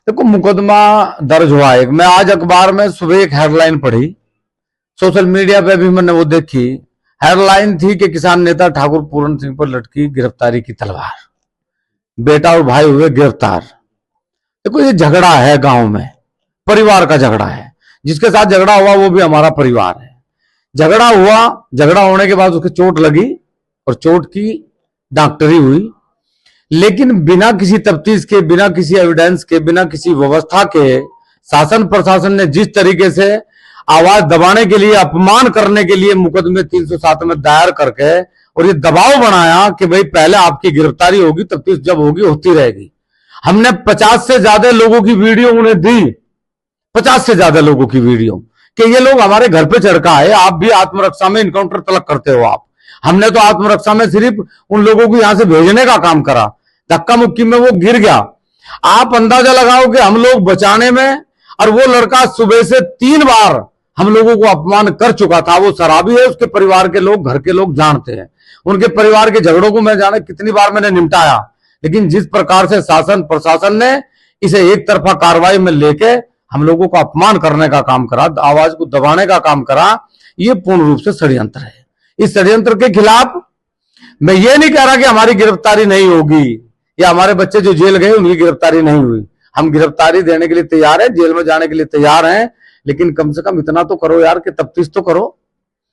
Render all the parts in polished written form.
देखो, मुकदमा दर्ज हुआ है। मैं आज अखबार में सुबह एक हेडलाइन पढ़ी, सोशल मीडिया पे भी मैंने वो देखी। हेडलाइन थी कि किसान नेता ठाकुर पूरन सिंह पर लटकी गिरफ्तारी की तलवार, बेटा और भाई हुए गिरफ्तार। देखो, ये झगड़ा है गांव में, परिवार का झगड़ा है। जिसके साथ झगड़ा हुआ वो भी हमारा परिवार है। झगड़ा हुआ, झगड़ा होने के बाद उसके चोट लगी और चोट की डॉक्टरी हुई, लेकिन बिना किसी तफ्तीश के, बिना किसी एविडेंस के, बिना किसी व्यवस्था के शासन प्रशासन ने जिस तरीके से आवाज दबाने के लिए, अपमान करने के लिए मुकदमे 307 में दायर करके और ये दबाव बनाया कि भाई पहले आपकी गिरफ्तारी होगी, तफ्तीश जब होगी होती रहेगी। हमने 50 से ज्यादा लोगों की वीडियो उन्हें दी, 50 से ज्यादा लोगों की वीडियो, कि ये लोग हमारे घर पे चढ़ का है, आप भी आत्मरक्षा में इनकाउंटर तलक करते हो आप। हमने तो आत्मरक्षा में सिर्फ उन लोगों को यहां से भेजने का काम करा, धक्का मुक्की में वो गिर गया। आप अंदाजा लगाओ कि हम लोग बचाने में, और वो लड़का सुबह से 3 बार हम लोगों को अपमान कर चुका था। वो शराबी है, उसके परिवार के लोग, घर के लोग जानते हैं। उनके परिवार के झगड़ों को मैं जाने कितनी बार मैंने निपटाया, लेकिन जिस प्रकार से शासन प्रशासन ने इसे एक तरफा कार्रवाई में लेके हम लोगों को अपमान करने का काम करा, आवाज को दबाने का काम करा, ये पूर्ण रूप से षड्यंत्र है। इस षड्यंत्र के खिलाफ मैं ये नहीं कह रहा कि हमारी गिरफ्तारी नहीं होगी या हमारे बच्चे जो जेल गए उनकी गिरफ्तारी नहीं हुई। हम गिरफ्तारी देने के लिए तैयार हैं, जेल में जाने के लिए तैयार हैं, लेकिन कम से कम इतना तो करो यार कि तफ्तीश तो करो।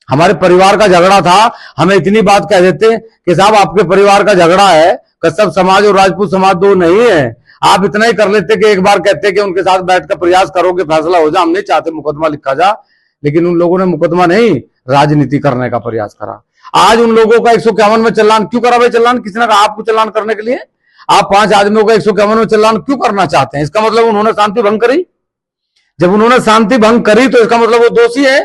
हमारे परिवार का झगड़ा था, हमें इतनी बात कह देते कि साहब आपके परिवार का झगड़ा है, कश्यप समाज और राजपूत समाज दो नहीं है। आप इतना ही कर लेते कि एक बार कहते कि उनके साथ बैठकर प्रयास करो कि फैसला हो जाए। हम नहीं चाहते मुकदमा लिखा जा, लेकिन उन लोगों ने मुकदमा नहीं, राजनीति करने का प्रयास करा। आज उन लोगों का 151 में चालान क्यों करा भाई? चालान किसने कहा आपको चालान करने के लिए? आप 5 आदमियों का 151 में चालान क्यों करना चाहते हैं? इसका मतलब उन्होंने शांति भंग करी। जब उन्होंने शांति भंग करी तो इसका मतलब वो दोषी है।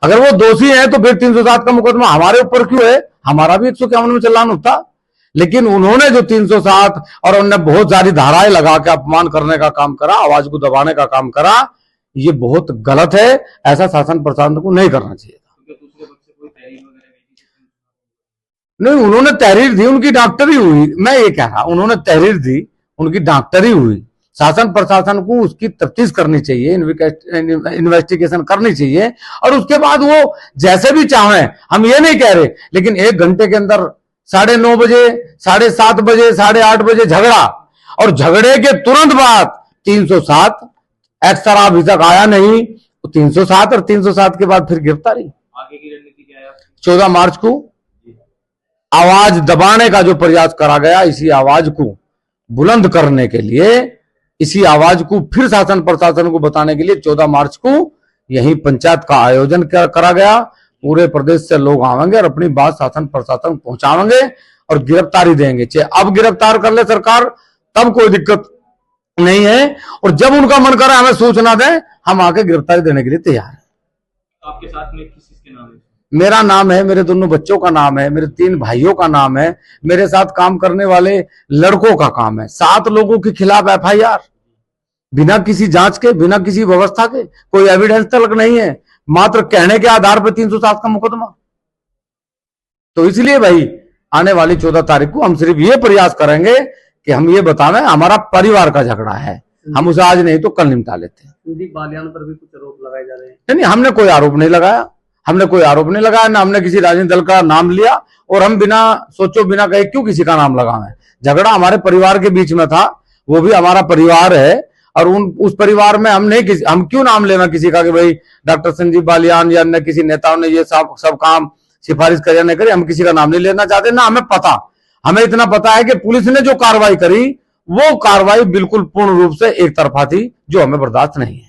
अगर वो दोषी है तो फिर 307 का मुकदमा हमारे ऊपर क्यों है? हमारा भी 151 में चालान होता। लेकिन उन्होंने जो 307 और उन्होंने बहुत सारी धाराएं लगा के अपमान करने का काम करा, आवाज को दबाने का काम करा, ये बहुत गलत है। ऐसा शासन प्रशासन को नहीं करना चाहिए। नहीं, उन्होंने तहरीर दी, उनकी डॉक्टरी हुई। मैं ये कह रहा, उन्होंने तहरीर दी, उनकी डॉक्टरी हुई। शासन प्रशासन को उसकी तफ्तीश करनी चाहिए, इन्वेस्टिगेशन करनी चाहिए, और उसके बाद वो जैसे भी चाहें, हम ये नहीं कह रहे, लेकिन 1 घंटे के अंदर 9:30 बजे, 7:30 बजे, 8:30 बजे झगड़ा, और झगड़े के तुरंत बाद 307 एक्स्ट्रा अभी तक आया नहीं, तो 307 और 307 के बाद फिर गिरफ्तारी। आगे की रणनीति क्या है? 14 मार्च को आवाज दबाने का जो प्रयास करा गया, इसी आवाज को बुलंद करने के लिए, इसी आवाज को फिर शासन प्रशासन को बताने के लिए 14 मार्च को यही पंचायत का आयोजन करा गया। पूरे प्रदेश से लोग आवेंगे और अपनी बात शासन प्रशासन पहुंचावेंगे और गिरफ्तारी देंगे। चाहे अब गिरफ्तार कर ले सरकार, तब कोई दिक्कत नहीं है, और जब उनका मन करे हमें सूचना दें, हम आके गिरफ्तारी देने के लिए तैयार हैं। आपके साथ में किस के नाम है? मेरा नाम है, मेरे दोनों बच्चों का नाम है, मेरे 3 भाइयों का नाम है, मेरे साथ काम करने वाले लड़कों का काम है। 7 लोगों के खिलाफ FIR, बिना किसी जांच के, बिना किसी व्यवस्था के, कोई एविडेंस तक नहीं है, मात्र कहने के आधार पर 307 का मुकदमा। तो इसलिए भाई आने वाली 14 तारीख को हम सिर्फ ये प्रयास करेंगे कि हम ये बतावें हमारा परिवार का झगड़ा है, हम उसे आज नहीं तो कल निपटा लेते हैं। संदीप बालियान पर भी कुछ आरोप लगाए जा रहे हैं। नहीं, हमने कोई आरोप नहीं लगाया, हमने कोई आरोप नहीं लगाया, ना हमने किसी राजनीतिक दल का नाम लिया, और हम बिना सोचो बिना कहे क्यों किसी का नाम लगावें। झगड़ा हमारे परिवार के बीच में था, वो भी हमारा परिवार है, और उस परिवार में हम क्यों नाम लेना किसी का कि भाई डॉक्टर संजीव बालियान या अन्य किसी नेताओं ने ये सब काम सिफारिश करे नहीं करे। हम किसी का नाम नहीं लेना चाहते, ना हमें पता। हमें इतना पता है कि पुलिस ने जो कार्रवाई करी वो कार्रवाई बिल्कुल पूर्ण रूप से एक तरफा थी, जो हमें बर्दाश्त नहीं है।